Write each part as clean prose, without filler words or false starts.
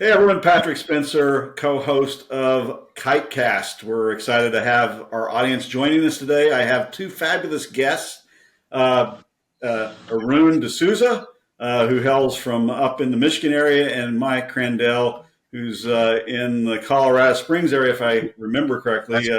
Hey everyone, Patrick Spencer, co-host of Kitecast. We're excited to have our audience joining us today. I have two fabulous guests, Arun DeSouza, who hails from up in the Michigan area, and Mike Crandall, who's in the Colorado Springs area, if I remember correctly.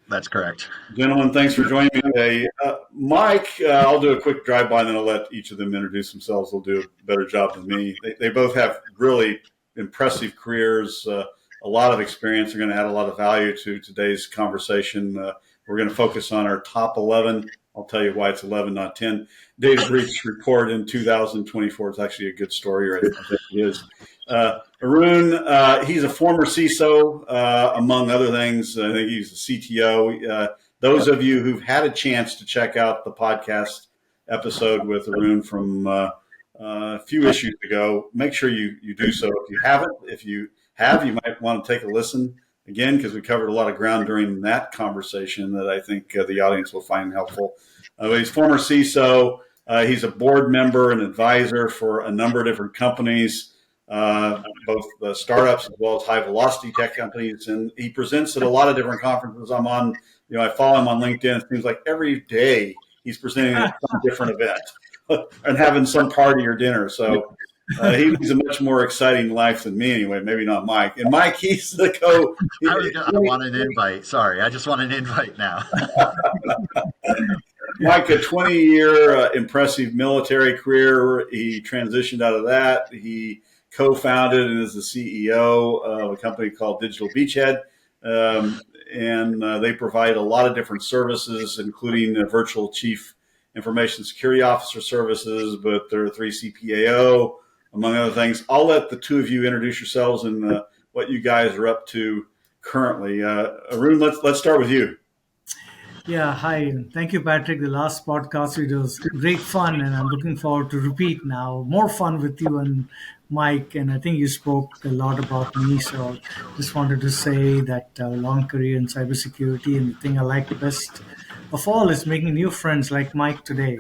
That's correct. Gentlemen, thanks for joining me today. Mike, I'll do a quick drive-by and then I'll let each of them introduce themselves. They'll do a better job than me. They both have really impressive careers, a lot of experience. They're going to add a lot of value to today's conversation. We're going to focus on our top 11. I'll tell you why it's 11, not 10. Data breach report in 2024. It's actually a good story, or I think it is. Arun, he's a former CISO, among other things. I think he's a CTO. Those of you who've had a chance to check out the podcast episode with Arun from a few issues ago, make sure you do so. If you haven't, if you have, you might want to take a listen again, because we covered a lot of ground during that conversation that I think the audience will find helpful. He's former CISO. He's a board member and advisor for a number of different companies, both startups as well as high velocity tech companies. And he presents at a lot of different conferences. I'm on, I follow him on LinkedIn. It seems like every day he's presenting at some different event and having some party or dinner. So he's a much more exciting life than me anyway, maybe not Mike. And Mike, he's the I want an invite. Sorry, I just want an invite now. Mike, a 20-year impressive military career. He transitioned out of that. He co-founded and is the CEO of a company called Digital Beachhead. And they provide a lot of different services, including virtual chief information security officer services, but they're 3 CPAO, among other things. I'll let the two of you introduce yourselves and what you guys are up to currently. Arun, let's start with you. Yeah, hi. Thank you, Patrick. The last podcast, it was great fun, and I'm looking forward to repeat now. More fun with you and Mike, and I think you spoke a lot about me, so just wanted to say that long career in cybersecurity, and the thing I like best of all is making new friends like Mike today.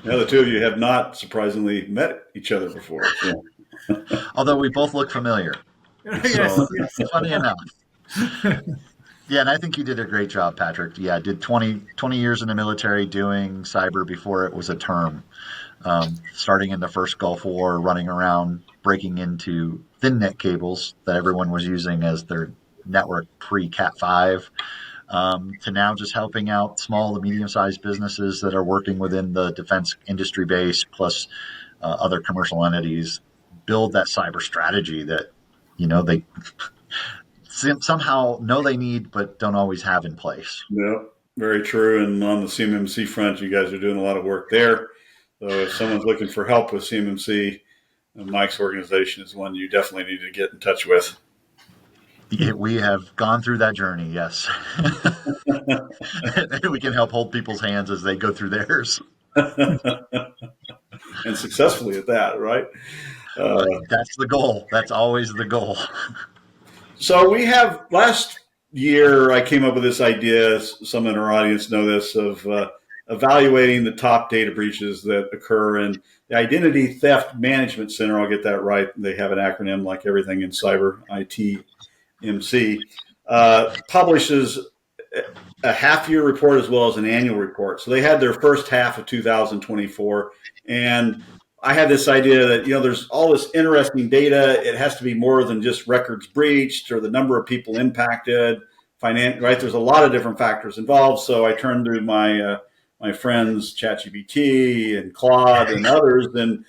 Now, the two of you have not surprisingly met each other before. So. Although we both look familiar. Yes. Funny enough. Yeah, and I think you did a great job, Patrick. Yeah, I did 20 years in the military doing cyber before it was a term. Starting in the first Gulf War, running around, breaking into thin net cables that everyone was using as their network pre-Cat 5, to now just helping out small to medium-sized businesses that are working within the defense industry base, plus other commercial entities, build that cyber strategy that, they somehow know they need, but don't always have in place. Yeah, very true. And on the CMMC front, you guys are doing a lot of work there. So if someone's looking for help with CMMC, Mike's organization is one you definitely need to get in touch with. We have gone through that journey, yes. We can help hold people's hands as they go through theirs. And successfully at that, right? That's the goal. That's always the goal. So we have, last year, I came up with this idea, some in our audience know this, of evaluating the top data breaches that occur. And the Identity Theft Management Center, I'll get that right, they have an acronym like everything in cyber, ITMC, publishes a half-year report as well as an annual report. So they had their first half of 2024, and I had this idea that, there's all this interesting data. It has to be more than just records breached or the number of people impacted, right? There's a lot of different factors involved. So I turned to my friends, ChatGPT and Claude and others, and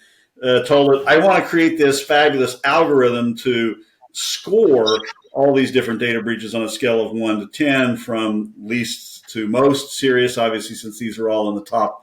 told it, I want to create this fabulous algorithm to score all these different data breaches on a scale of 1 to 10, from least to most serious. Obviously, since these are all in the top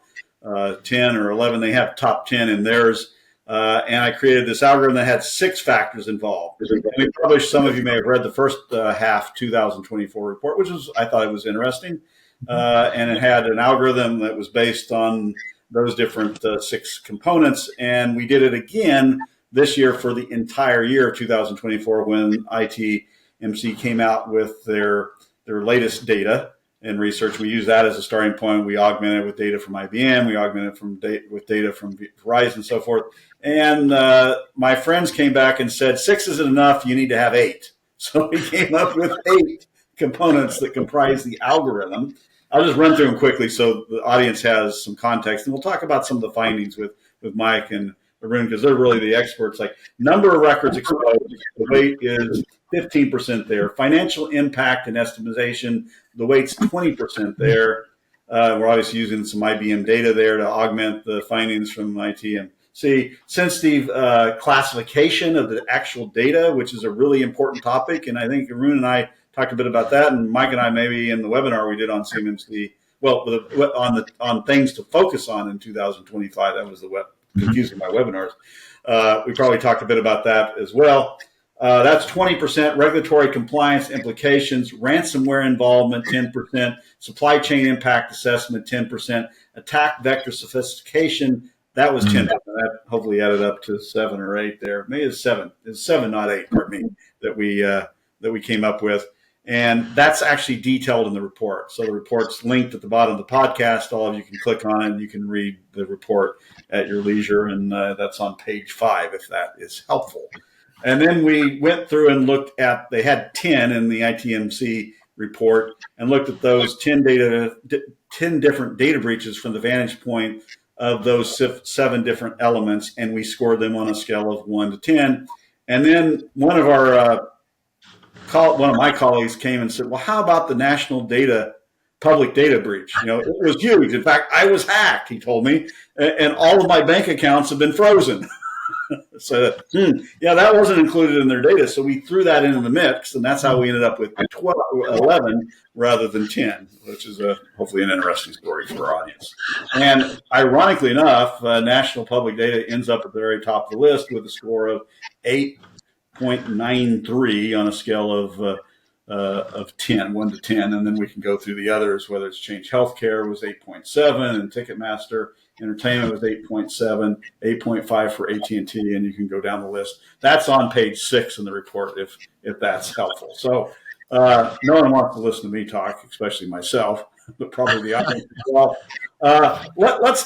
10 or 11, they have top 10 in theirs. And I created this algorithm that had 6 factors involved. And we published, some of you may have read the first half 2024 report, I thought it was interesting. And it had an algorithm that was based on those different 6 components. And we did it again this year for the entire year of 2024 when ITMC came out with their latest data. and research. We use that as a starting point. We augment it with data from IBM. We augment it with data from Verizon and so forth. And my friends came back and said, 6 isn't enough. You need to have 8. So we came up with 8 components that comprise the algorithm. I'll just run through them quickly so the audience has some context. And we'll talk about some of the findings with Mike and Arun, because they're really the experts. Like number of records exposed, the weight is 15% there. Financial impact and estimation, the weight's 20% there. We're obviously using some IBM data there to augment the findings from ITMC. Sensitive classification of the actual data, which is a really important topic. And I think Arun and I talked a bit about that. And Mike and I, maybe in the webinar we did on CMMC, well, on things to focus on in 2025. That was confusing my webinars. We probably talked a bit about that as well. That's 20%. Regulatory compliance implications, ransomware involvement, 10%. Supply chain impact assessment, 10%. Attack vector sophistication, that was 10%. That hopefully added up to 7 or 8 there. Maybe it's 7. It's 7, not 8. Pardon me. That we came up with. And that's actually detailed in the report. So the report's linked at the bottom of the podcast. All of you can click on it and you can read the report at your leisure. And that's on page 5, if that is helpful. And then we went through and looked at, they had 10 in the ITMC report, and looked at those 10 different data breaches from the vantage point of those 7 different elements. And we scored them on a scale of 1 to 10. And then one of my colleagues came and said, well, how about the national public data breach? It was huge. In fact, I was hacked, he told me, and all of my bank accounts have been frozen. So, that wasn't included in their data. So we threw that into the mix, and that's how we ended up with 11 rather than 10, which is hopefully an interesting story for our audience. And ironically enough, national public data ends up at the very top of the list with a score of 8.93 on a scale of 10, 1 to 10, and then we can go through the others, whether it's Change Healthcare was 8.7, and Ticketmaster Entertainment was 8.7, 8.5 for AT&T, and you can go down the list. That's on page 6 in the report, if that's helpful. So no one wants to listen to me talk, especially myself, but probably the audience as well. Let's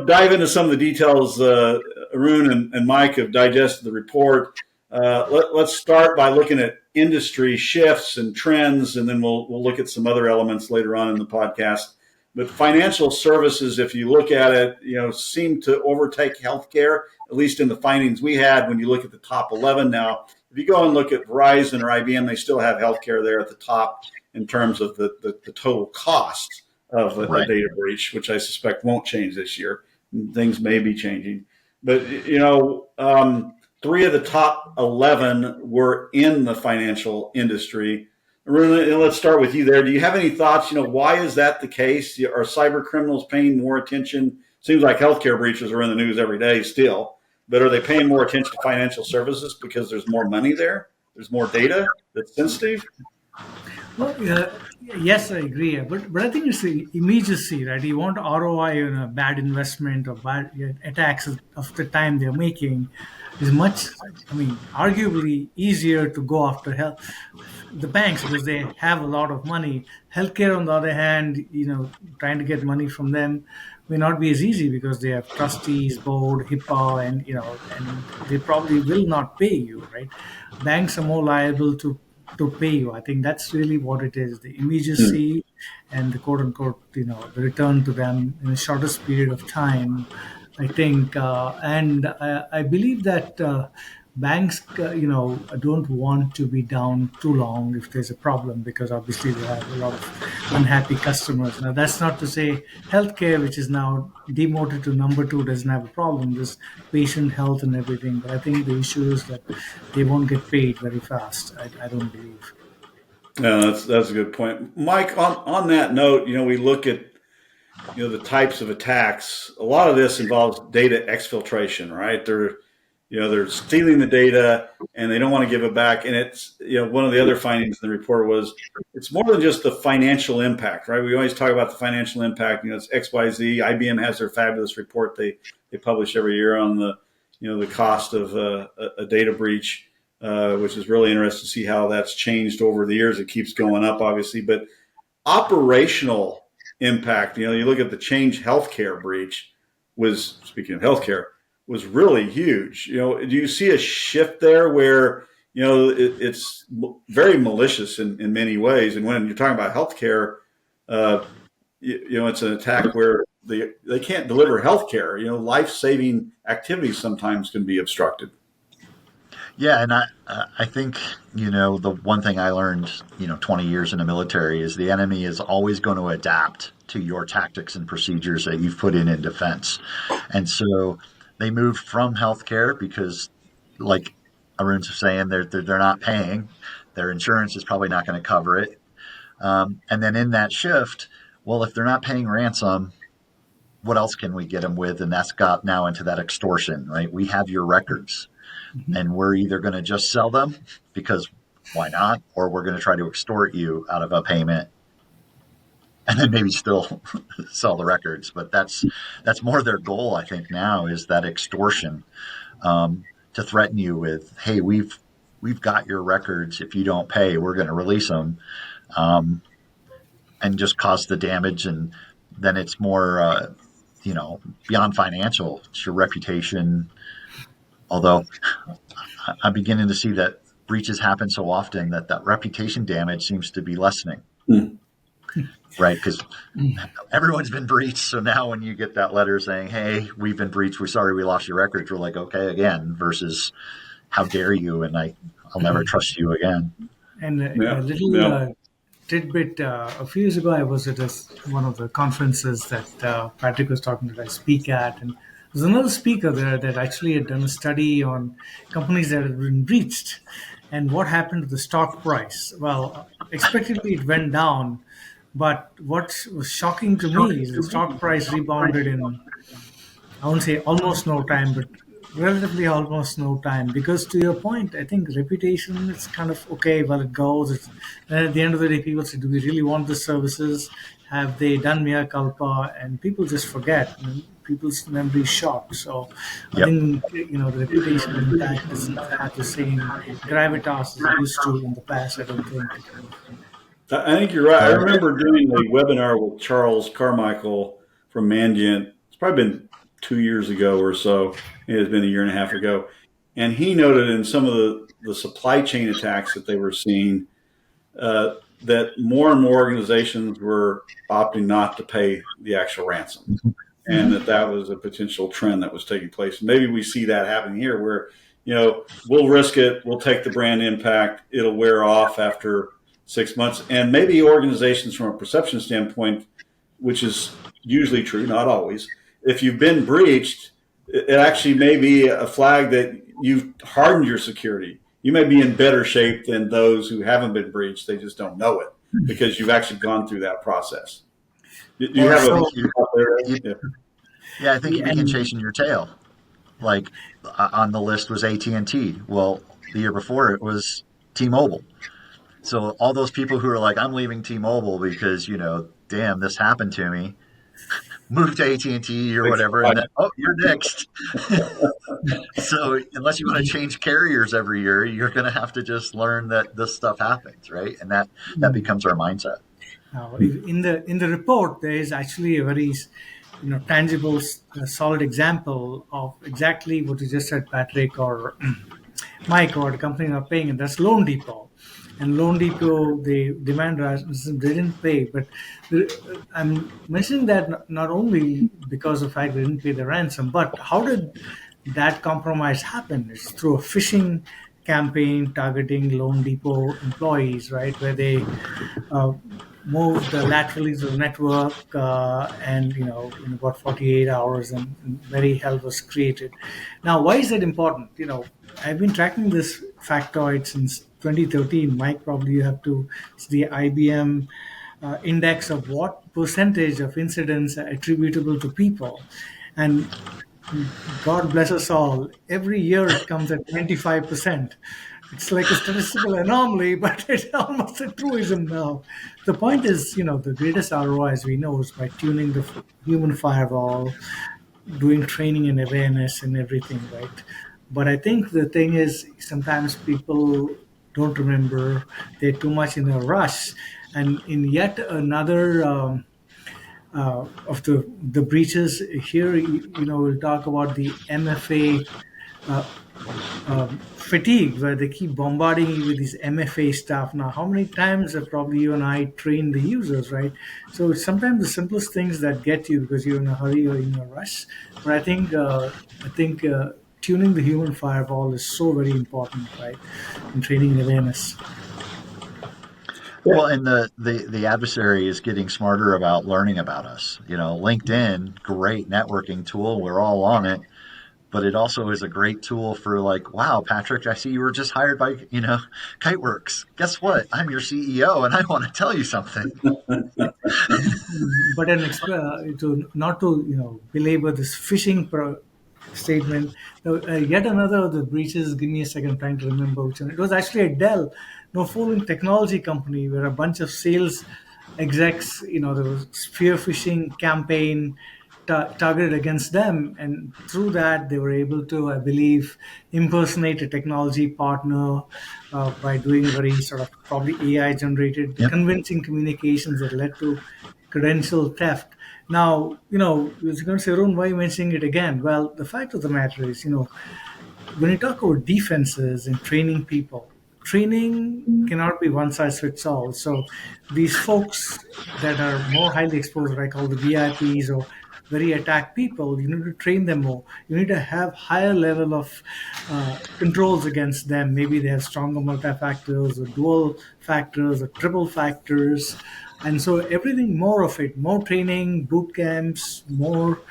dive into some of the details. Arun and Mike have digested the report. Let's start by looking at industry shifts and trends, and then we'll look at some other elements later on in the podcast. But financial services, if you look at it, seem to overtake healthcare, at least in the findings we had when you look at the top 11. Now, if you go and look at Verizon or IBM, they still have healthcare there at the top in terms of the total cost of a data breach, which I suspect won't change this year. Things may be changing. But, 3 of the top 11 were in the financial industry. Arun, let's start with you there. Do you have any thoughts? Why is that the case? Are cyber criminals paying more attention? Seems like healthcare breaches are in the news every day still, but are they paying more attention to financial services because there's more money there? There's more data that's sensitive? Well, yes, I agree. But I think it's the immediacy, right? You want ROI on a bad investment or bad attacks of the time they're making is much, arguably easier to go after the banks because they have a lot of money. Healthcare, on the other hand, trying to get money from them may not be as easy because they have trustees, board, HIPAA, and they probably will not pay you, right? Banks are more liable to pay you. I think that's really what it is, the immediacy and the quote unquote, the return to them in the shortest period of time, I think. And I believe that banks, don't want to be down too long if there's a problem, because obviously they have a lot of unhappy customers. Now, that's not to say healthcare, which is now demoted to number 2, doesn't have a problem. There's patient health and everything. But I think the issue is that they won't get paid very fast. I don't believe. No, that's a good point. Mike, on that note, we look at the types of attacks. A lot of this involves data exfiltration, right? They're stealing the data and they don't want to give it back. And it's, one of the other findings in the report was it's more than just the financial impact, right? We always talk about the financial impact. It's XYZ. IBM has their fabulous report they publish every year on the cost of a data breach, which is really interesting to see how that's changed over the years. It keeps going up, obviously, but operational impact, you look at the Change Healthcare breach was, speaking of healthcare, was really huge. Do you see a shift there where, it's very malicious in many ways? And when you're talking about healthcare, it's an attack where they can't deliver healthcare. Life-saving activities sometimes can be obstructed. Yeah, and I think the one thing I learned 20 years in the military is the enemy is always going to adapt to your tactics and procedures that you've put in defense, and so they moved from healthcare because, like Arun's saying, they're not paying, their insurance is probably not going to cover it, and then in that shift, well, if they're not paying ransom, what else can we get them with? And that's got now into that extortion, right? We have your records and we're either going to just sell them because why not? Or we're going to try to extort you out of a payment and then maybe still sell the records. But that's more their goal, I think, now is that extortion, to threaten you with, hey, we've got your records. If you don't pay, we're going to release them, and just cause the damage. And then it's more, beyond financial, it's your reputation. Although I'm beginning to see that breaches happen so often that reputation damage seems to be lessening, right? Because everyone's been breached. So now when you get that letter saying, hey, we've been breached, we're sorry we lost your records, we're like, okay, again, versus how dare you, and I'll never trust you again. And a little tidbit, a few years ago, I was at one of the conferences that Patrick was talking that I speak at, and there's another speaker there that actually had done a study on companies that had been breached and what happened to the stock price. Well, expectedly it went down, but what was shocking to me is the stock price rebounded in, I won't say almost no time, but relatively almost no time. Because to your point, I think reputation is kind of okay while it goes. And at the end of the day, people say, do we really want the services? Have they done mea culpa? And people just forget. People's memory is short. So I think, the reputation impact doesn't have the same gravitas as it used to in the past, I don't think. I think you're right. I remember doing a webinar with Charles Carmichael from Mandiant. It's probably been 2 years ago or so. It has been a year and a half ago. And he noted in some of the supply chain attacks that they were seeing, that more and more organizations were opting not to pay the actual ransom. And that was a potential trend that was taking place. Maybe we see that happen here where, we'll risk it. We'll take the brand impact. It'll wear off after 6 months. And maybe organizations from a perception standpoint, which is usually true, not always, if you've been breached, it actually may be a flag that you've hardened your security. You may be in better shape than those who haven't been breached. They just don't know it because you've actually gone through that process. Do you have I think you begin chasing your tail. Like on the list was AT&T. Well, the year before it was T-Mobile. So all those people who are like, I'm leaving T-Mobile because, damn, this happened to me, move to AT&T or whatever, and then, you're next. So unless you want to change carriers every year, you're going to have to just learn that this stuff happens, right? And that becomes our mindset. Now, in the report, there is actually a very tangible, solid example of exactly what you just said, Patrick or Mike, or the company not paying, and that's Loan Depot. And Loan Depot, they demand ransom, they didn't pay. But I'm mentioning that not only because of the fact they didn't pay the ransom, but how did that compromise happen? It's through a phishing campaign targeting Loan Depot employees, right, where they moved laterally to the network, and in about 48 hours, and very hell was created. Now, why is that important? I've been tracking this factoid since 2013. Mike, probably you have to. It's the IBM index of what percentage of incidents are attributable to people, and God bless us all. Every year it comes at 25%. It's like a statistical anomaly, but it's almost a truism now. The point is, the greatest ROI, as we know, is by tuning the human firewall, doing training and awareness and everything, right? But I think the thing is, sometimes people don't remember. They're too much in a rush. And in yet another of the breaches here, we'll talk about the MFA fatigue, where they keep bombarding you with these MFA stuff. Now, how many times have probably you and I trained the users, right? So it's sometimes the simplest things that get you because you're in a hurry or in a rush. But I think tuning the human firewall is so very important, right, in training awareness. Well, and the adversary is getting smarter about learning about us. LinkedIn, great networking tool. We're all on it, but it also is a great tool for like, wow, Patrick, I see you were just hired by, Kiteworks. Guess what? I'm your CEO and I want to tell you something. But to not to belabor this statement. Yet another of the breaches. Give me a second, I'm trying to remember which one. It was actually a Dell, no fooling technology company, where a bunch of sales execs, there was spear phishing campaign targeted against them, and through that they were able to, I believe, impersonate a technology partner by doing very sort of probably AI generated Yep. convincing communications that led to credential theft. Now, I was going to say, Arun, why are you mentioning it again? Well, the fact of the matter is, when you talk about defenses and training people, training cannot be one size fits all. So these folks that are more highly exposed, what I call the VIPs or very attacked people, you need to train them more. You need to have higher level of controls against them. Maybe they have stronger multi-factors or dual factors or triple factors. And so everything more of it, more training, boot camps, more,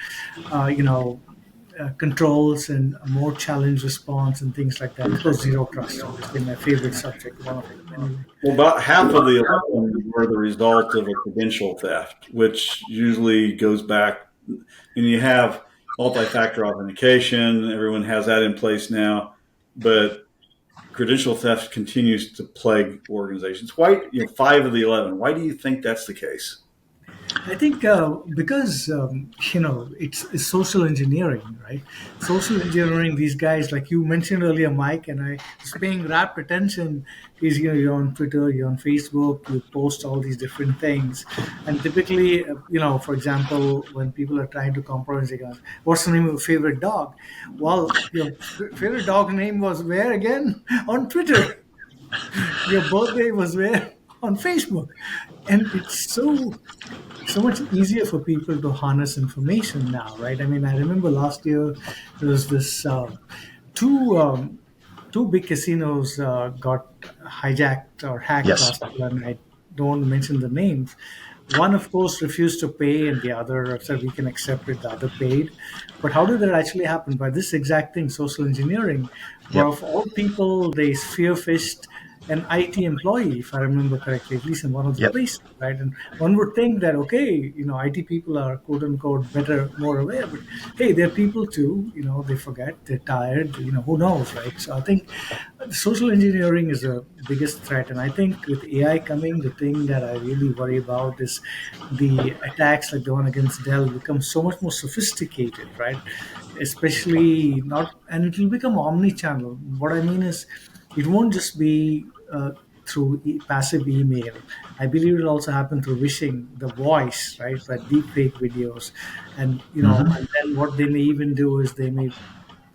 controls and more challenge response and things like that. Of course, zero trust, obviously my favorite subject, one of them. Anyway. Well, about half of the 11 were the result of a credential theft, which usually goes back, and you have multi-factor authentication. Everyone has that in place now, but credential theft continues to plague organizations. Why, 5 of the 11? Why do you think that's the case? I think because it's social engineering, right? Social engineering. These guys, like you mentioned earlier, Mike, and I was paying rapt attention. Is you're on Twitter, you're on Facebook, you post all these different things, and typically, for example, when people are trying to compromise, they go, "What's the name of your favorite dog?" Well, your favorite dog name was where again? On Twitter. Your birthday was where? On Facebook. And it's so much easier for people to harness information now, right? I mean, I remember last year there was this two two big casinos got hijacked or hacked Yes. last year, and I don't want to mention the names. One, of course, refused to pay, and the other said we can accept it. The other paid. But how did that actually happen? By this exact thing, social engineering, where Yep. of all people, they spear phished an IT employee, if I remember correctly, at least in one of the Yep. places, right? And one would think that, okay, IT people are quote unquote better, more aware, but hey, they're people too, they forget, they're tired, who knows, right? So I think social engineering is the biggest threat. And I think with AI coming, the thing that I really worry about is the attacks like the one against Dell become so much more sophisticated, right? Especially not, and it will become omni-channel. What I mean is, it won't just be through passive email. I believe it'll also happen through wishing, the voice, right? But deep fake videos, and Hmm. and then what they may even do is they may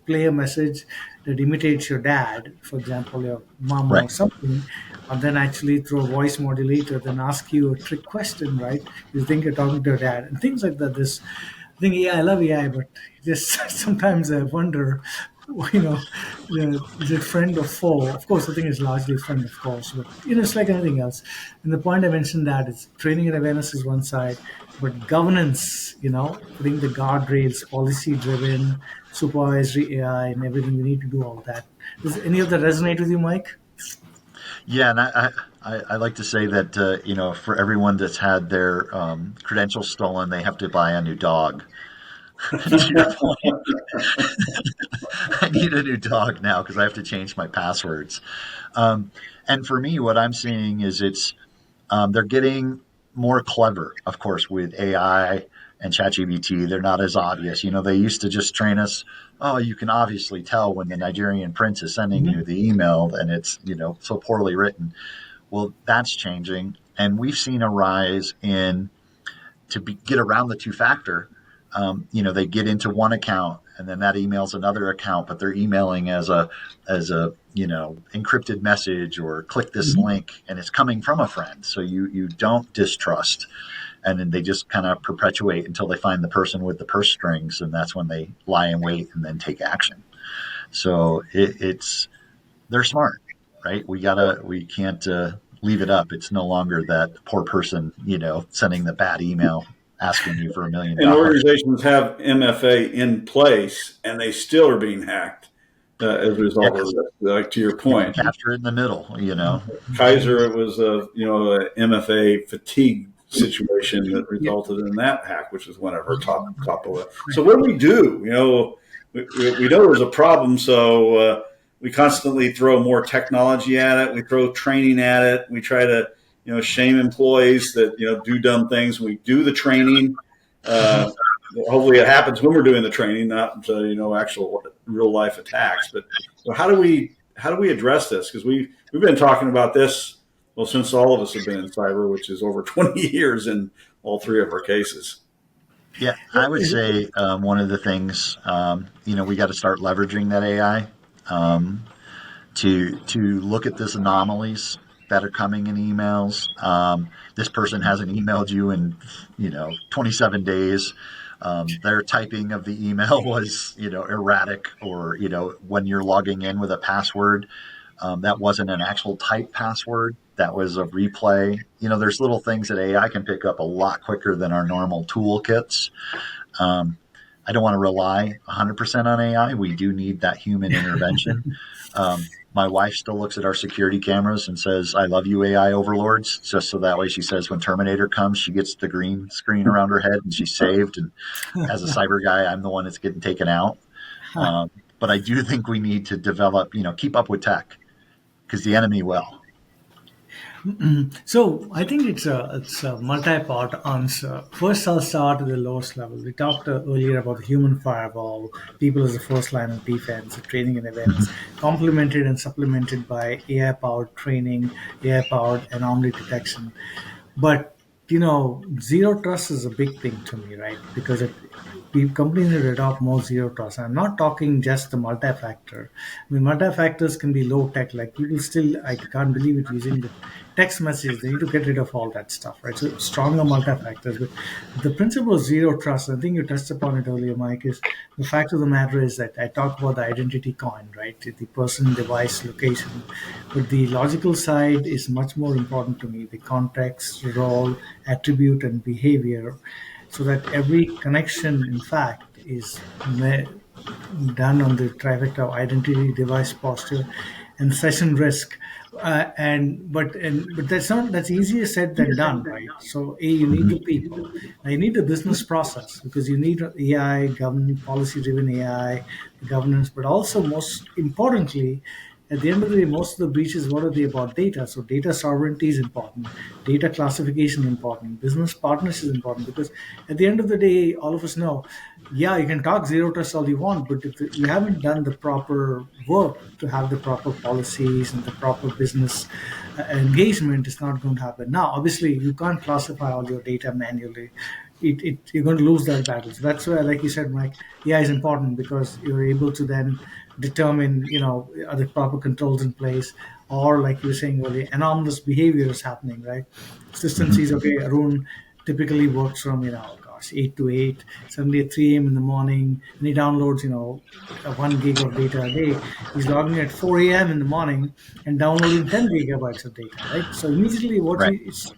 play a message that imitates your dad, for example, your mama or Right. something, and then actually through a voice modulator, then ask you a trick question, right? You think you're talking to your dad, and things like that. I think, yeah, I love AI, but just sometimes I wonder, you know, is it friend or foe? Of course, I think it's largely friend, of course, but it's like anything else. And the point I mentioned that is training and awareness is one side, but governance, putting the guardrails, policy driven, supervisory AI, and everything. We need to do all that. Does any of that resonate with you, Mike? Yeah, and I like to say that for everyone that's had their credentials stolen, they have to buy a new dog. To your point, I need a new dog now because I have to change my passwords. Um, and for me, what I'm seeing is they're getting more clever, of course, with AI and ChatGPT. They're not as obvious. They used to just train us. Oh, you can obviously tell when the Nigerian prince is sending you Mhm. the email and it's so poorly written. Well, that's changing. And we've seen a rise in get around the two-factor. They get into one account and then that emails another account, but they're emailing as a encrypted message or click this link, and it's coming from a friend. So you don't distrust, and then they just kind of perpetuate until they find the person with the purse strings, and that's when they lie in wait and then take action. So they're smart, right? We can't leave it up. It's no longer that poor person, sending the bad email asking you for $1 million. And organizations have MFA in place, and they still are being hacked as a result of this. Like to your point, capture it in the middle. Kaiser, it was a MFA fatigue situation that resulted in that hack, which is one of our top of it. So what do we do? We know there's a problem, so we constantly throw more technology at it. We throw training at it. We try to shame employees that do dumb things. We do the training. Hopefully, it happens when we're doing the training, not actual real life attacks. But how do we address this? Because we've been talking about this since all of us have been in cyber, which is over 20 years in all three of our cases. Yeah, I would say one of the things we got to start leveraging that AI to look at this anomalies that are coming in emails. This person hasn't emailed you in 27 days. Their typing of the email was erratic, or when you're logging in with a password, that wasn't an actual typed password. That was a replay. There's little things that AI can pick up a lot quicker than our normal toolkits. I don't want to rely 100% on AI. We do need that human intervention. My wife still looks at our security cameras and says, "I love you, AI overlords," just so that way she says when Terminator comes, she gets the green screen around her head and she's saved. And as a cyber guy, I'm the one that's getting taken out. But I do think we need to develop, keep up with tech, because the enemy will. So I think it's a multi-part answer. First, I'll start at the lowest level. We talked earlier about the human firewall, people as the first line of defense, training and events, complemented and supplemented by AI-powered training, AI-powered anomaly detection. But zero trust is a big thing to me, right? Because companies need to adopt more zero trust. I'm not talking just the multi-factor. I mean, multi-factors can be low tech. Like people still, I can't believe it, using the text messages. They need to get rid of all that stuff, right? So stronger multi-factors. But the principle of zero trust, I think you touched upon it earlier, Mike, is the fact of the matter is that I talk about the identity coin, right? The person, device, location. But the logical side is much more important to me. The context, role, attribute, and behavior. So that every connection, in fact, is done on the trifecta of identity, device, posture, and session risk. But that's easier said than done, right? So you need the people, you need the business process, because you need AI, policy-driven AI, governance, but also most importantly, at the end of the day, most of the breaches, what are they about? Data. So data sovereignty is important, data classification is important, business partnership is important, because at the end of the day, all of us know, you can talk zero trust all you want, but if you haven't done the proper work to have the proper policies and the proper business engagement, it's not going to happen. Now, obviously, you can't classify all your data manually. You're going to lose that battle. So that's why, like you said, Mike, AI is important, because you're able to then determine, are the proper controls in place, or like you were saying, well, the anomalous behavior is happening, right? System sees, okay, Arun typically works from, 8 to 8, suddenly at 3 a.m. in the morning, and he downloads, 1 gig of data a day. He's logging at 4 a.m. in the morning and downloading 10 gigabytes of data, right? So immediately what it's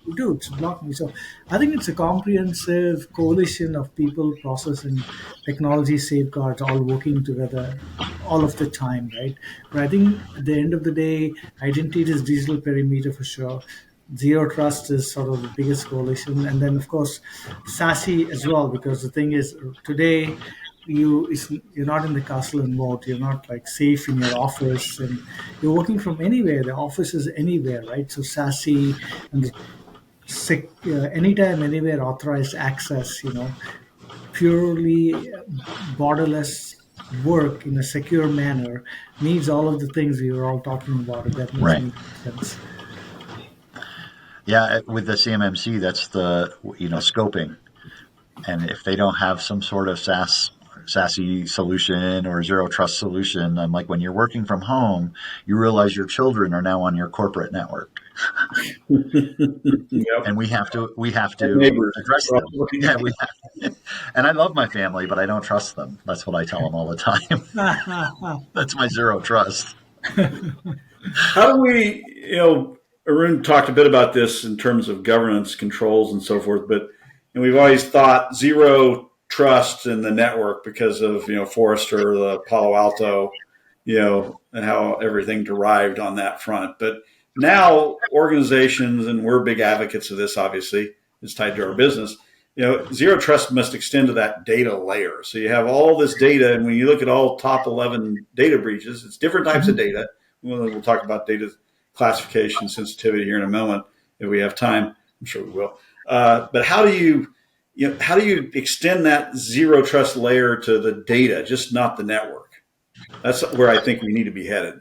blocking. So I think it's a comprehensive coalition of people, process, and technology safeguards all working together all of the time, right? But I think at the end of the day, identity is digital perimeter for sure. Zero trust is sort of the biggest coalition, and then of course SASE as well, because the thing is, today you're not in the castle and moat. You're not like safe in your office, and you're working from anywhere. The office is anywhere, right? So SASE and the anytime, anywhere authorized access, purely borderless work in a secure manner needs all of the things we were all talking about. If that makes any sense. Yeah, with the CMMC, that's the, scoping. And if they don't have some sort of SASE solution or zero trust solution, I'm like, when you're working from home, you realize your children are now on your corporate network, Yep. and we have to Neighbors. address them. Probably. Yeah, and I love my family, but I don't trust them. That's what I tell them all the time. That's my zero trust. How do we, Arun talked a bit about this in terms of governance controls and so forth, but we've always thought zero trust in the network because of, Forrester, the Palo Alto, and how everything derived on that front. But now organizations, and we're big advocates of this, obviously, it's tied to our business. Zero trust must extend to that data layer. So you have all this data, and when you look at all top 11 data breaches, it's different types of data. We'll talk about data classification, sensitivity here in a moment if we have time. I'm sure we will. But how do you extend that zero trust layer to the data, just not the network? That's where I think we need to be headed.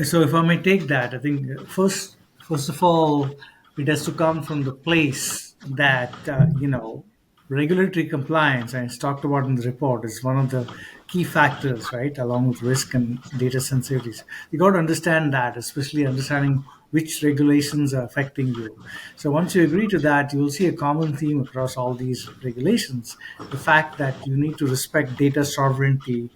So if I may take that, I think first of all, it has to come from the place that regulatory compliance, and it's talked about in the report, is one of the key factors, right? Along with risk and data sensitivities, you got to understand that, especially understanding which regulations are affecting you. So once you agree to that, you will see a common theme across all these regulations: the fact that you need to respect data sovereignty,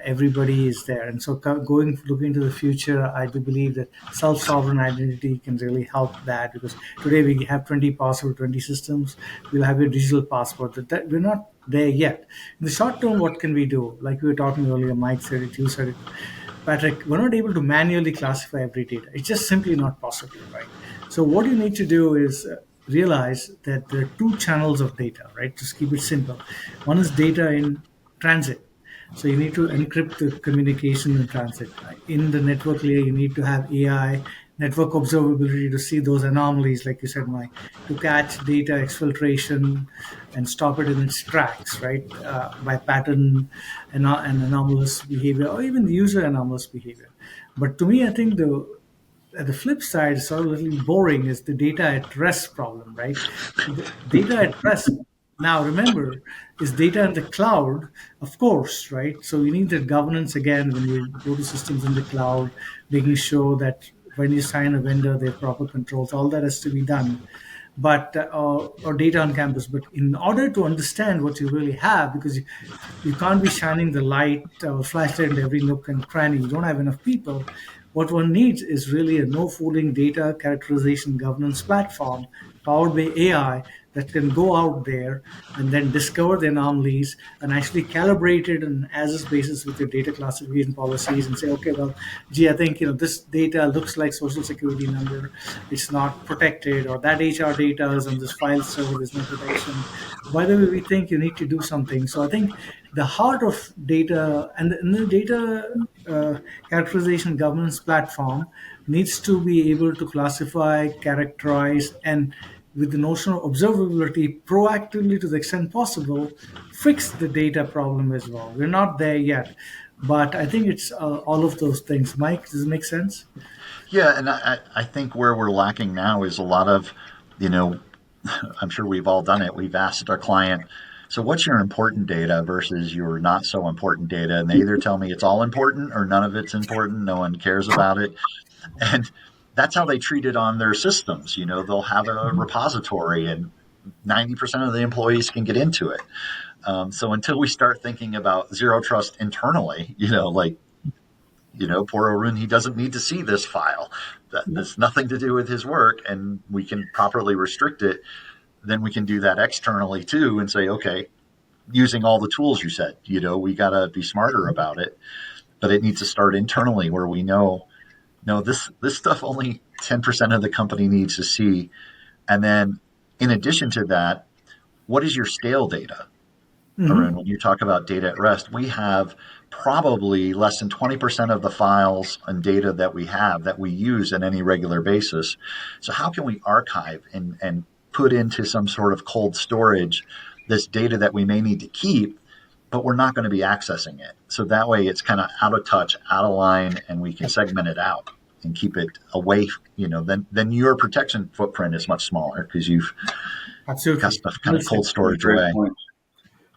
everybody is there. And so looking to the future, I do believe that self-sovereign identity can really help that, because today we have 20 passport, 20 systems. We'll have a digital passport. That we're not there yet. In the short term, what can we do? Like we were talking earlier, Mike said it, you said it, Patrick, we're not able to manually classify every data. It's just simply not possible, right? So what you need to do is realize that there are two channels of data, right? Just keep it simple. One is data in transit. So you need to encrypt the communication in transit. In the network layer, you need to have AI, network observability to see those anomalies, like you said, Mike, to catch data exfiltration and stop it in its tracks, right? By pattern and anomalous behavior, or even the user anomalous behavior. But to me, I think the flip side is sort of a little boring, is the data at rest problem, right? The data at rest, now remember, is data in the cloud, of course, right? So you need that governance again when you go to systems in the cloud, making sure that when you sign a vendor, they have proper controls. All that has to be done. But or data on campus. But in order to understand what you really have, because you can't be shining the light or flashlight in every nook and cranny. You don't have enough people. What one needs is really a no-fooling data characterization governance platform powered by AI that can go out there and then discover the anomalies and actually calibrate it on an as-is basis with your data classification policies and say, okay, well, gee, I think this data looks like social security number, it's not protected, or that HR data is on this file server, there's no protection. By the way, we think you need to do something. So I think the heart of data and the data characterization governance platform needs to be able to classify, characterize, and with the notion of observability, proactively to the extent possible, fix the data problem as well. We're not there yet, but I think it's all of those things. Mike, does it make sense? Yeah, and I think where we're lacking now is a lot of, you know, I'm sure we've all done it. We've asked our client, so what's your important data versus your not so important data? And they either tell me it's all important or none of it's important. No one cares about it. And that's how they treat it on their systems. They'll have a repository and 90% of the employees can get into it. So until we start thinking about zero trust internally, poor Arun, he doesn't need to see this file. That's nothing to do with his work, and we can properly restrict it. Then we can do that externally too and say, okay, using all the tools you said, we got to be smarter about it. But it needs to start internally where we know, no, this stuff only 10% of the company needs to see. And then in addition to that, what is your stale data? Arun, Hmm. when you talk about data at rest, we have probably less than 20% of the files and data that we have that we use on any regular basis. So how can we archive and put into some sort of cold storage this data that we may need to keep, but we're not going to be accessing it? So that way it's kind of out of touch, out of line, and we can segment it out and keep it away, then your protection footprint is much smaller because you've Absolutely. got stuff kind of cold storage away. Point.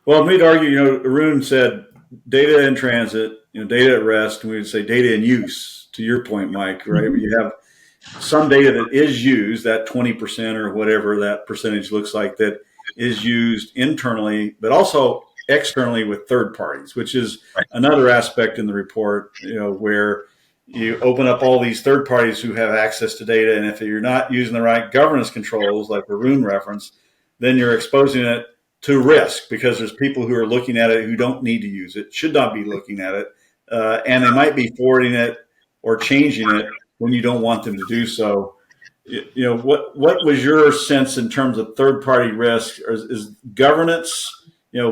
Well, we'd argue, Arun said data in transit, data at rest, and we would say data in use, to your point, Mike, right? Mm-hmm. You have some data that is used, that 20% or whatever that percentage looks like, that is used internally, but also externally with third parties, which is another aspect in the report, where you open up all these third parties who have access to data. And if you're not using the right governance controls, like Arun referenced, then you're exposing it to risk, because there's people who are looking at it who don't need to use it, should not be looking at it. And they might be forwarding it or changing it when you don't want them to do so. What was your sense in terms of third party risk? Or is governance,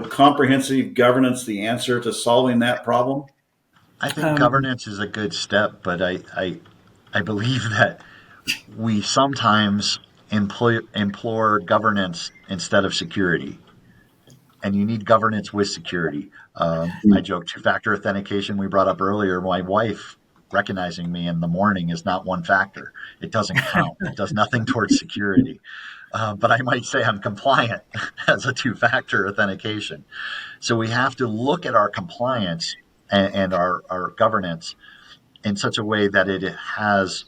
comprehensive governance, the answer to solving that problem? I think governance is a good step, but I believe that we sometimes implore governance instead of security, and you need governance with security. I joke, two-factor authentication we brought up earlier. My wife recognizing me in the morning is not one factor. It doesn't count. It does nothing towards security. But I might say I'm compliant as a two-factor authentication. So we have to look at our compliance and our governance in such a way that it has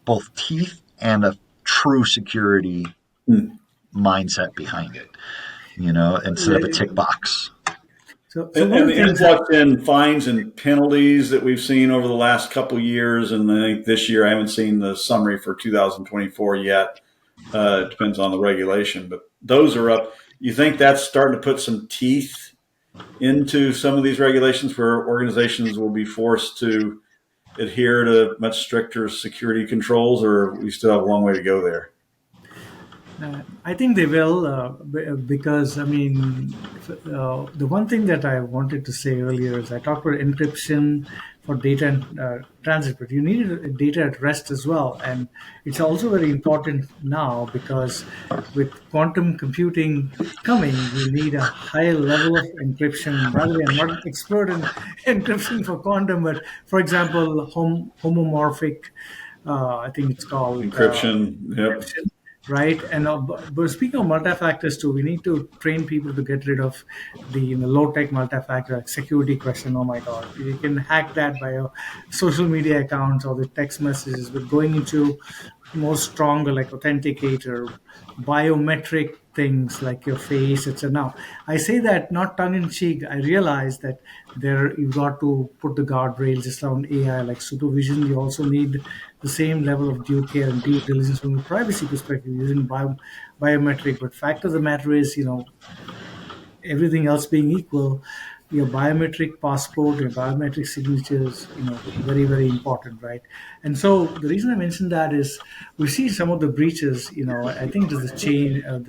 both teeth and a true security mindset behind it, instead of a tick box. And the influx in fines and penalties that we've seen over the last couple of years, and I think this year, I haven't seen the summary for 2024 yet. It depends on the regulation, but those are up. You think that's starting to put some teeth into some of these regulations, where organizations will be forced to adhere to much stricter security controls, or we still have a long way to go there? I think they will, because the one thing that I wanted to say earlier is I talked about encryption for data and transit, but you need data at rest as well, and it's also very important now because with quantum computing coming, you need a higher level of encryption. By the way, I'm not an expert in encryption for quantum, but for example, homomorphic, I think it's called encryption. Yep. Right, and but speaking of multi-factors too, we need to train people to get rid of the low-tech multi-factor security question. Oh my God, you can hack that by your social media accounts or the text messages, but going into more stronger like authenticator, biometric things like your face, etc. Now, I say that not tongue-in-cheek. I realize that you've got to put the guardrails just around AI, like supervision. You also need the same level of due care and due diligence from a privacy perspective using biometric. But fact of the matter is, everything else being equal, your biometric passport, your biometric signatures, very, very important, right? And so the reason I mentioned that is we see some of the breaches, I think it is the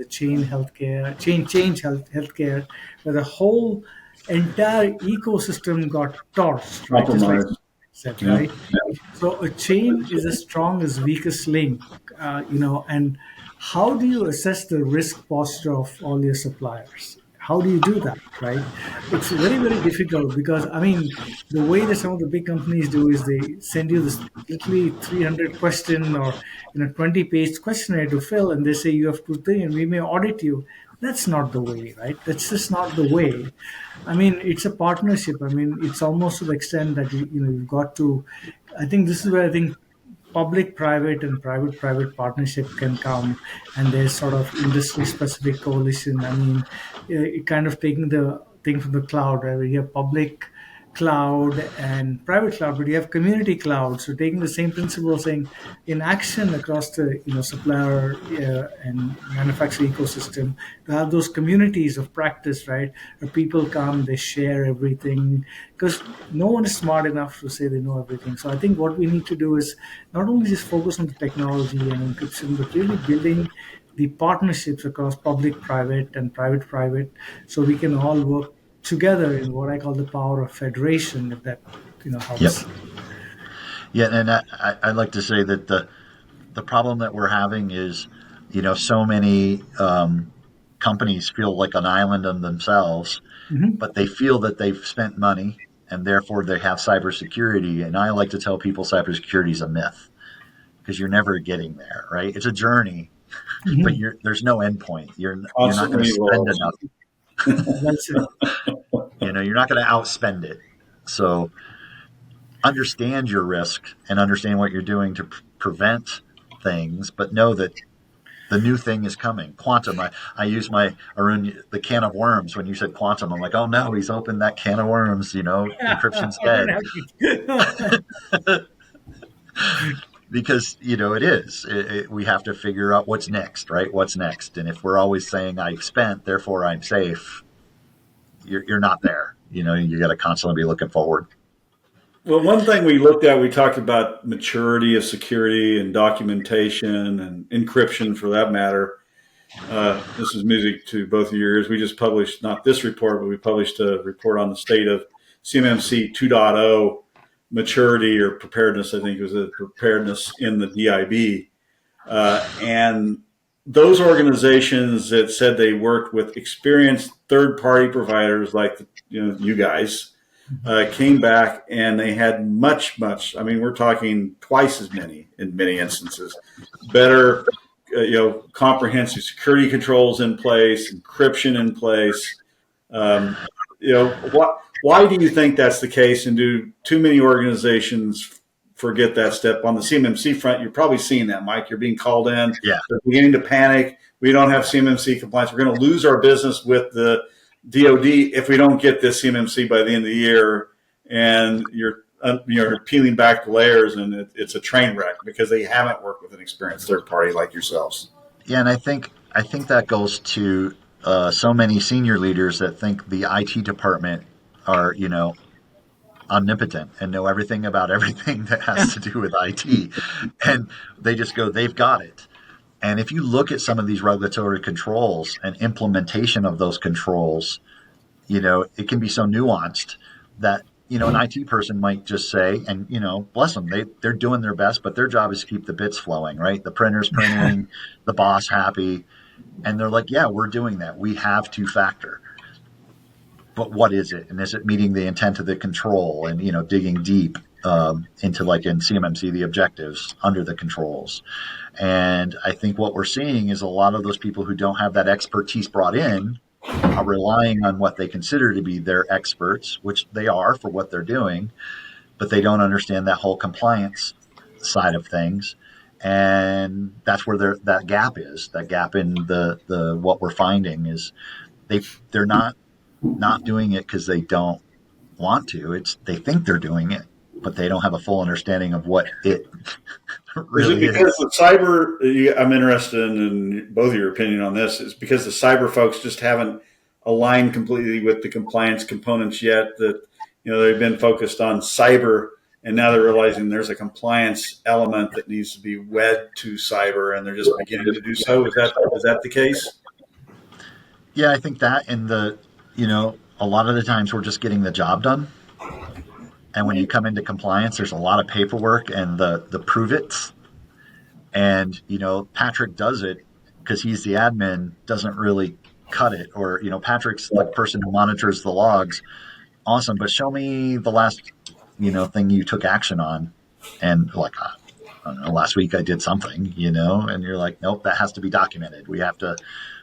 Change Healthcare, where the whole entire ecosystem got torched, right? Just like said, right? So a chain is as strong as weakest link, and how do you assess the risk posture of all your suppliers? How do you do that, right? It's very, very difficult because, the way that some of the big companies do is they send you this literally 300 question or 20-page questionnaire to fill, and they say you have 2-3 and we may audit you. That's not the way, right? That's just not the way. It's a partnership. It's almost to the extent that you've got to. I think this is where I think public-private and private-private partnership can come, and there's sort of industry-specific coalition. Kind of taking the thing from the cloud, right? You have public cloud and private cloud, but you have community cloud. So taking the same principle, saying in action across the supplier and manufacturer ecosystem, to have those communities of practice, right? Where people come, they share everything, because no one is smart enough to say they know everything. So I think what we need to do is not only just focus on the technology and encryption, but really building the partnerships across public, private, and private, so we can all work together in what I call the power of federation, if that helps. Yep. Yeah, and I'd like to say that the problem that we're having is, so many companies feel like an island of themselves, but they feel that they've spent money and therefore they have cybersecurity. And I like to tell people cybersecurity is a myth. because you're never getting there, right? It's a journey, but Mhm. there's no end point. You're not going to Constantly spend evolves. enough. Well said. You're not going to outspend it. So understand your risk and understand what you're doing to prevent things, but know that the new thing is coming. Quantum. I use my Arun, the can of worms. When you said quantum, I'm like, oh no, he's opened that can of worms. Encryption's I don't dead. have to. Because it is. We have to figure out what's next, right? What's next? And if we're always saying I've spent, therefore I'm safe, you're not there. You got to constantly be looking forward. Well, one thing we looked at, we talked about maturity of security and documentation and encryption for that matter. This is music to both of your ears. We just published, not this report, but we published a report on the state of CMMC 2.0 maturity or preparedness. I think it was a preparedness in the DIB. And those organizations that said they worked with experienced third-party providers like you guys came back and they had much. I mean, we're talking twice as many in many instances. Better, comprehensive security controls in place, encryption in place. Why do you think that's the case? And do too many organizations forget that step? On the CMMC front, you're probably seeing that, Mike. You're being called in. Yeah. They're beginning to panic. We don't have CMMC compliance. We're going to lose our business with the DoD if we don't get this CMMC by the end of the year. And you're peeling back the layers, and it's a train wreck because they haven't worked with an experienced third party like yourselves. Yeah, and I think that goes to so many senior leaders that think the IT department are omnipotent and know everything about everything that has to do with IT, and they just go, they've got it. And if you look at some of these regulatory controls and implementation of those controls, it can be so nuanced that an IT person might just say, and bless them, they're doing their best, but their job is to keep the bits flowing, right? The printer's printing, the boss happy, and they're like, yeah, we're doing that. We have two-factor. But what is it? And is it meeting the intent of the control and, digging deep into, like in CMMC, the objectives under the controls? And I think what we're seeing is a lot of those people who don't have that expertise brought in are relying on what they consider to be their experts, which they are for what they're doing, but they don't understand that whole compliance side of things. And that's where that gap is. That gap in the what we're finding is they're not doing it because they don't want to. It's they think they're doing it, but they don't have a full understanding of what it really is. It because the cyber, I'm interested in both of your opinion on this, is because the cyber folks just haven't aligned completely with the compliance components yet, that they've been focused on cyber, and now they're realizing there's a compliance element that needs to be wed to cyber, and they're just beginning to do so. Is that the case? Yeah, I think that, and a lot of the times we're just getting the job done. And when you come into compliance, there's a lot of paperwork and the prove it's. And, Patrick does it because he's the admin, doesn't really cut it. Or, Patrick's the person who monitors the logs. Awesome. But show me the last, thing you took action on. And like, I don't know, last week I did something, and you're like, nope, that has to be documented. We have to.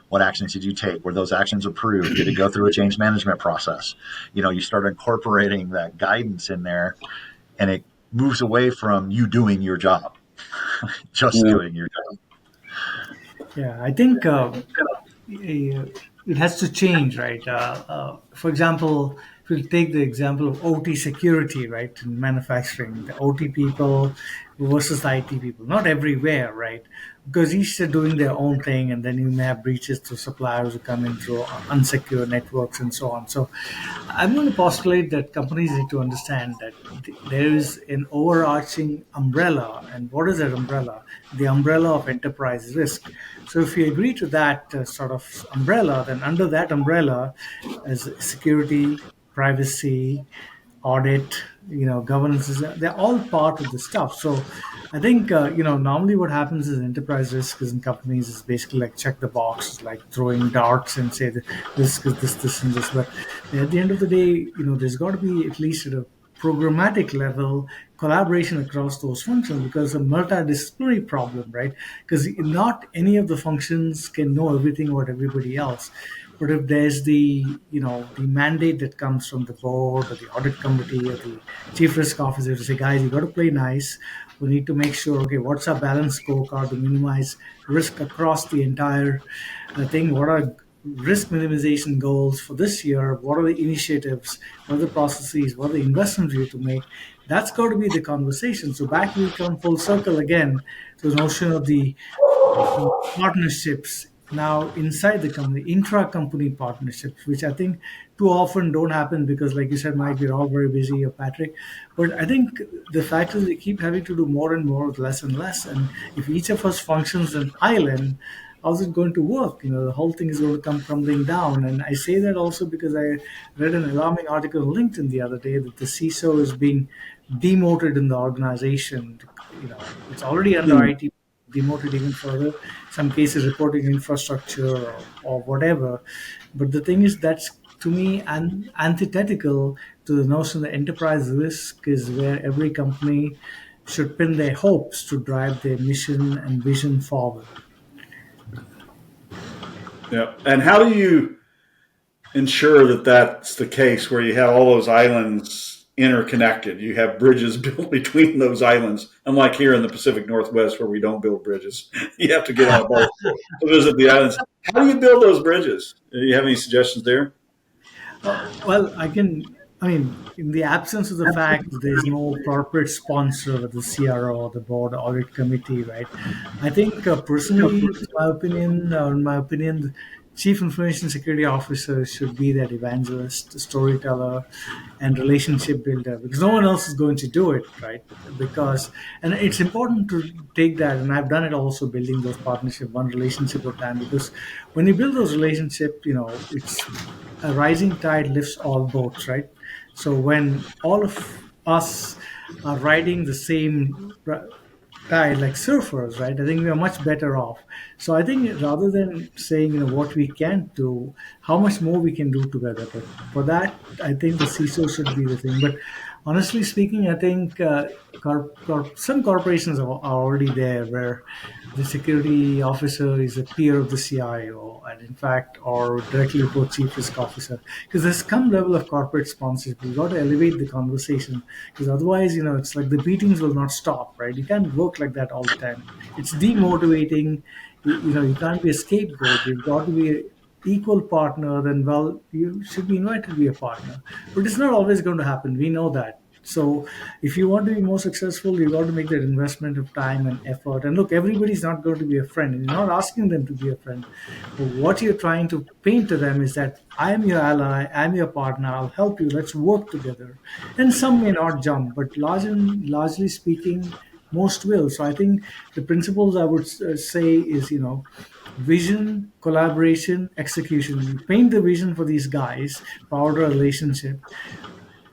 What actions did you take? Were those actions approved? Did it go through a change management process? You start incorporating that guidance in there, and it moves away from you doing your job, just doing your job. Yeah, I think it has to change, right? For example, if we take the example of OT security, right, in manufacturing, the OT people versus the IT people, not everywhere, right? Because each are doing their own thing, and then you may have breaches through suppliers who come in through unsecure networks and so on. So I'm going to postulate that companies need to understand that there is an overarching umbrella. And what is that umbrella? The umbrella of enterprise risk. So if you agree to that sort of umbrella, then under that umbrella is security, privacy, audit, governance, they're all part of the stuff. So I think, normally what happens is enterprise risk in companies is basically like check the box, like throwing darts and say that risk is this, and this. But at the end of the day, there's got to be at least a programmatic level collaboration across those functions, because a multidisciplinary problem, right? Because not any of the functions can know everything about everybody else. But if there's the mandate that comes from the board or the audit committee or the chief risk officer to say, guys, you got to play nice. We need to make sure, okay, what's our balance scorecard to minimize risk across the entire thing? What are risk minimization goals for this year? What are the initiatives? What are the processes? What are the investments we have to make? That's got to be the conversation. So back we come full circle again to the notion of the partnerships now inside the company, intra-company partnerships, which I think too often don't happen because, like you said, Mike, we're all very busy, or Patrick. But I think the fact is we keep having to do more and more with less and less. And if each of us functions an island, how's it going to work? The whole thing is going to come crumbling down. And I say that also because I read an alarming article on LinkedIn the other day that the CISO is being demoted in the organization. It's already under IT, demoted even further, some cases reporting infrastructure or whatever. But the thing is, that's to me antithetical to the notion that enterprise risk is where every company should pin their hopes to drive their mission and vision forward. Yeah. And how do you ensure that that's the case where you have all those islands interconnected? You have bridges built between those islands, unlike here in the Pacific Northwest where we don't build bridges. You have to get on a boat to visit the islands. How do you build those bridges? Do you have any suggestions there? Well, in the absence of the fact that there's no corporate sponsor of the CRO or the board audit committee, right? I think personally, in my opinion, the chief information security officer should be that evangelist, storyteller, and relationship builder, because no one else is going to do it, right? And it's important to take that, and I've done it also, building those partnerships, one relationship at a time, because when you build those relationships, it's a rising tide lifts all boats, right? So when all of us are riding the same tide like surfers, right? I think we are much better off. So I think rather than saying what we can't do, how much more we can do together. But for that, I think the CISO should be the thing. But honestly speaking, I think some corporations are already there where the security officer is a peer of the CIO, and in fact, or directly report chief risk officer. Because there's some level of corporate sponsorship. We've got to elevate the conversation, because otherwise, it's like the beatings will not stop, right? You can't work like that all the time. It's demotivating. You can't be a scapegoat. You've got to be an equal partner. Then, well, you should be invited to be a partner. But it's not always going to happen. We know that. So if you want to be more successful, you got to make that investment of time and effort. And look, everybody's not going to be a friend. And you're not asking them to be a friend. But what you're trying to paint to them is that I'm your ally, I'm your partner, I'll help you, let's work together. And some may not jump, but largely speaking, most will. So I think the principles I would say is, vision, collaboration, execution. You paint the vision for these guys, power a relationship,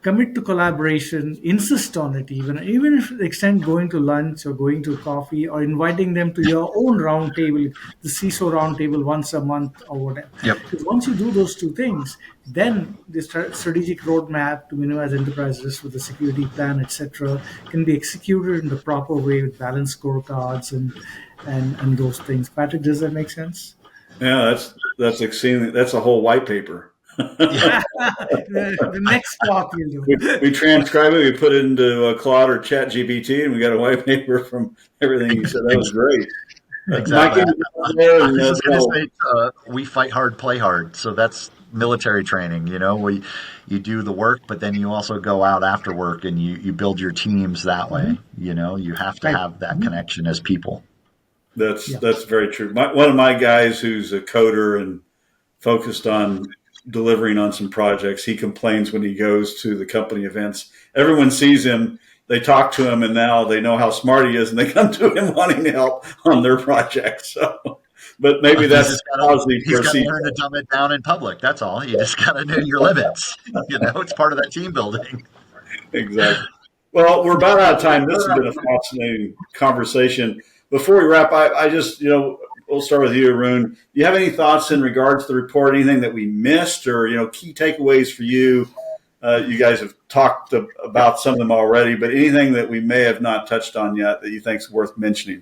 commit to collaboration, insist on it, even if the extent going to lunch or going to coffee or inviting them to your own round table, the CISO round table once a month or whatever. Yep. Because once you do those two things, then the strategic roadmap to minimize enterprise risk with the security plan, etc., can be executed in the proper way with balanced scorecards and those things. Patrick, does that make sense? Yeah, that's exceeding. That's a whole white paper. The next talk we'll do. We transcribe it, we put it into Claude or Chat GPT, and we got a white paper from everything you said. That was great. Exactly. We fight hard, play hard. So that's military training. You do the work, but then you also go out after work and you build your teams that way. You have to have that connection as people. That's very true. One of my guys who's a coder and focused on delivering on some projects, he complains when he goes to the company events. Everyone sees him, they talk to him, and now they know how smart he is, and they come to him wanting help on their projects. So, but maybe that's positive. He's got to learn to dumb it down in public. That's all. You just got to know your limits. It's part of that team building. Exactly. Well, we're about out of time. This has been a fascinating conversation. Before we wrap, I just, we'll start with you, Arun. Do you have any thoughts in regards to the report, anything that we missed or, key takeaways for you? You guys have talked about some of them already, but anything that we may have not touched on yet that you think is worth mentioning?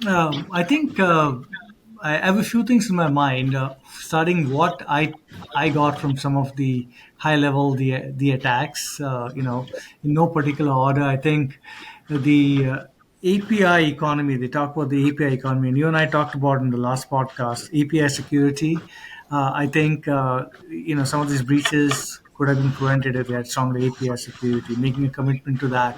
I think I have a few things in my mind. Starting what I got from some of the high level the attacks. In no particular order. I think the API economy. They talk about the API economy, and you and I talked about in the last podcast API security. I think some of these breaches could have been prevented if we had stronger API security. Making a commitment to that.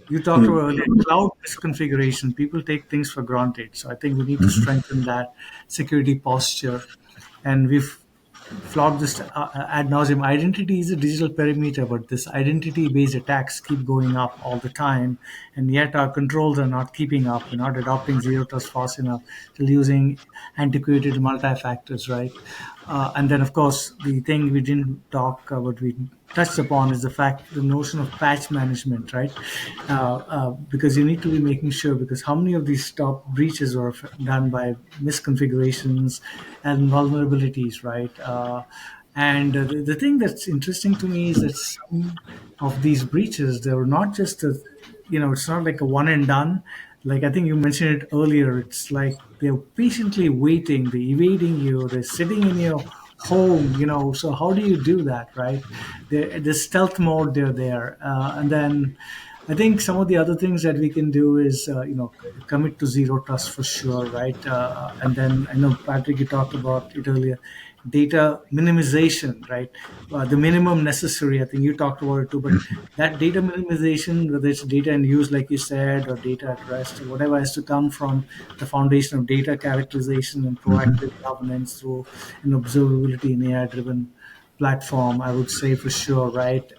You talked about earlier cloud misconfiguration. People take things for granted. So I think we need to strengthen that security posture. And we've flogged this ad nauseum. Identity is a digital perimeter, but this identity-based attacks keep going up all the time, and yet our controls are not keeping up. We're not adopting zero trust fast enough. Still using antiquated multi-factors, right? And then, of course, the thing we didn't talk about, we touched upon is the notion of patch management, right? Because you need to be making sure, because how many of these top breaches were done by misconfigurations and vulnerabilities, right? And the thing that's interesting to me is that some of these breaches, they were not just it's not like a one and done. Like I think you mentioned it earlier, it's like they're patiently waiting, they're evading you, they're sitting in your home, so how do you do that, right? The stealth mode, they're there. And then I think some of the other things that we can do is, commit to zero trust for sure, right? And then I know, Patrick, you talked about it earlier, data minimization, right? The minimum necessary, I think you talked about it too, but that data minimization, whether it's data in use, like you said, or data at rest, or whatever, has to come from the foundation of data characterization and proactive governance through observability and AI-driven platform, I would say for sure, right?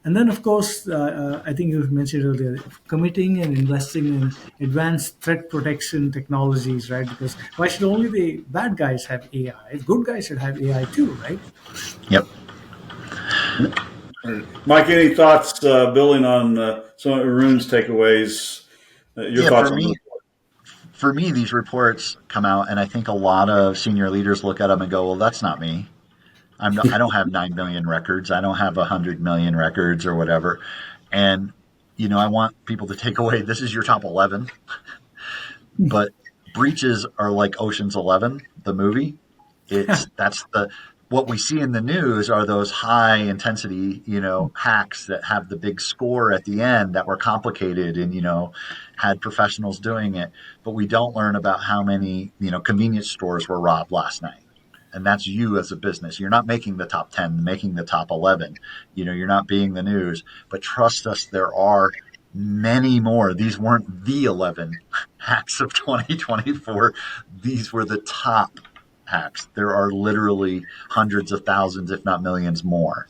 And then, of course, I think you mentioned earlier, committing and investing in advanced threat protection technologies, right? Because why should only the bad guys have AI? Good guys should have AI too, right? Yep. Mike, any thoughts building on some of Arun's takeaways? Your thoughts on those? For me, these reports come out, and I think a lot of senior leaders look at them and go, "Well, that's not me. I don't have 9 million records. I don't have 100 million records or whatever." And, I want people to take away, this is your top 11, but breaches are like Ocean's 11, the movie. What we see in the news are those high intensity, hacks that have the big score at the end that were complicated and, had professionals doing it. But we don't learn about how many, convenience stores were robbed last night. And that's you as a business. You're not making the top 10, making the top 11. You're not being the news. But trust us, there are many more. These weren't the 11 hacks of 2024. These were the top hacks. There are literally hundreds of thousands, if not millions more.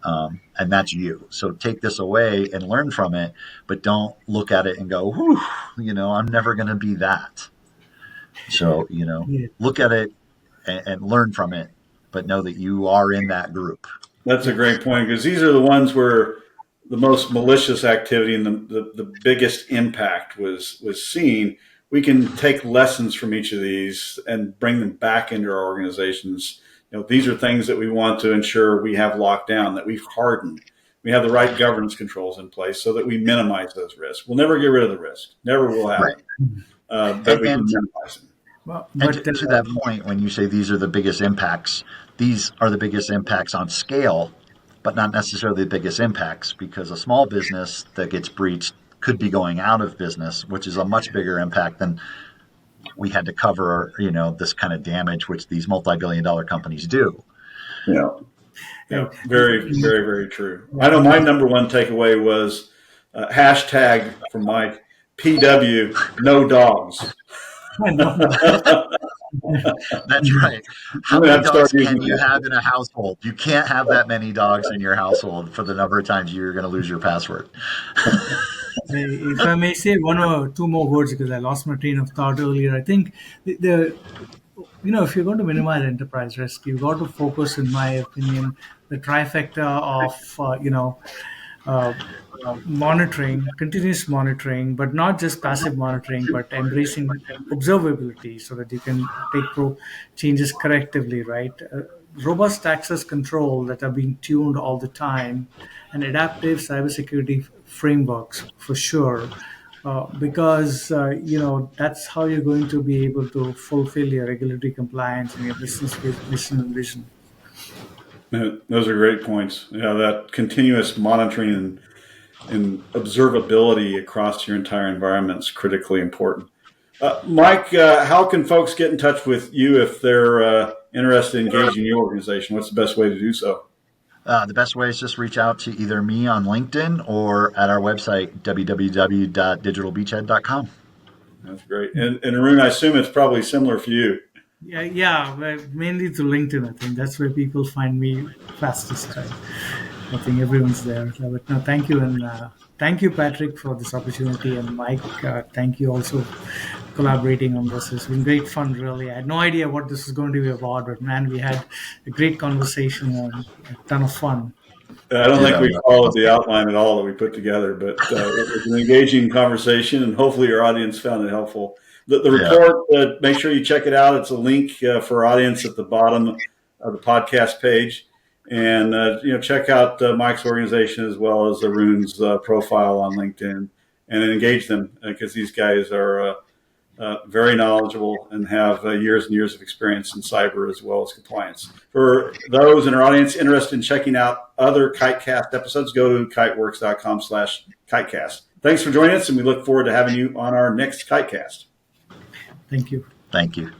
And that's you. So take this away and learn from it, but don't look at it and go, whew, I'm never going to be that. So, look at it and learn from it, but know that you are in that group. That's a great point, because these are the ones where the most malicious activity and the biggest impact was seen. We can take lessons from each of these and bring them back into our organizations. These are things that we want to ensure we have locked down, that we've hardened. We have the right governance controls in place so that we minimize those risks. We'll never get rid of the risk. Never will happen. Right. But we can minimize them. And to that point, when you say these are the biggest impacts, these are the biggest impacts on scale, but not necessarily the biggest impacts, because a small business that gets breached could be going out of business, which is a much bigger impact than we had to cover, this kind of damage, which these multi-billion-dollar companies do. Yeah. Very, very, very true. I know my number one takeaway was hashtag from Mike, PW, no dogs. That's right. How many dogs can you have in a household? You can't have that many dogs in your household for the number of times you're going to lose your password. If I may say one or two more words, because I lost my train of thought earlier, I think if you're going to minimize enterprise risk, you've got to focus, in my opinion, the trifecta of uh, monitoring, continuous monitoring, but not just passive monitoring, but embracing observability so that you can take changes correctively, right? Robust access control that are being tuned all the time, and adaptive cybersecurity frameworks for sure. Because that's how you're going to be able to fulfill your regulatory compliance and your business mission and vision. Yeah, those are great points. Yeah, that continuous monitoring and observability across your entire environment is critically important. Mike, how can folks get in touch with you if they're interested in engaging your organization? What's the best way to do so? The best way is just reach out to either me on LinkedIn or at our website, www.digitalbeachhead.com. That's great. And Arun, I assume it's probably similar for you. Yeah, mainly through LinkedIn. I think that's where people find me fastest. Right? I think everyone's there. But no, thank you, and thank you, Patrick, for this opportunity, and Mike, thank you also collaborating on this. It's been great fun, really. I had no idea what this was going to be about, but man, we had a great conversation and a ton of fun. I don't think Ditto. we followed the outline at all that we put together, but it was an engaging conversation, and hopefully your audience found it helpful. The Yeah. report, make sure you check it out. It's a link for our audience at the bottom of the podcast page. And, check out Mike's organization as well as Arun's profile on LinkedIn and engage them because these guys are very knowledgeable and have years and years of experience in cyber as well as compliance. For those in our audience interested in checking out other KiteCast episodes, go to kiteworks.com/KiteCast. Thanks for joining us, and we look forward to having you on our next KiteCast. Thank you. Thank you.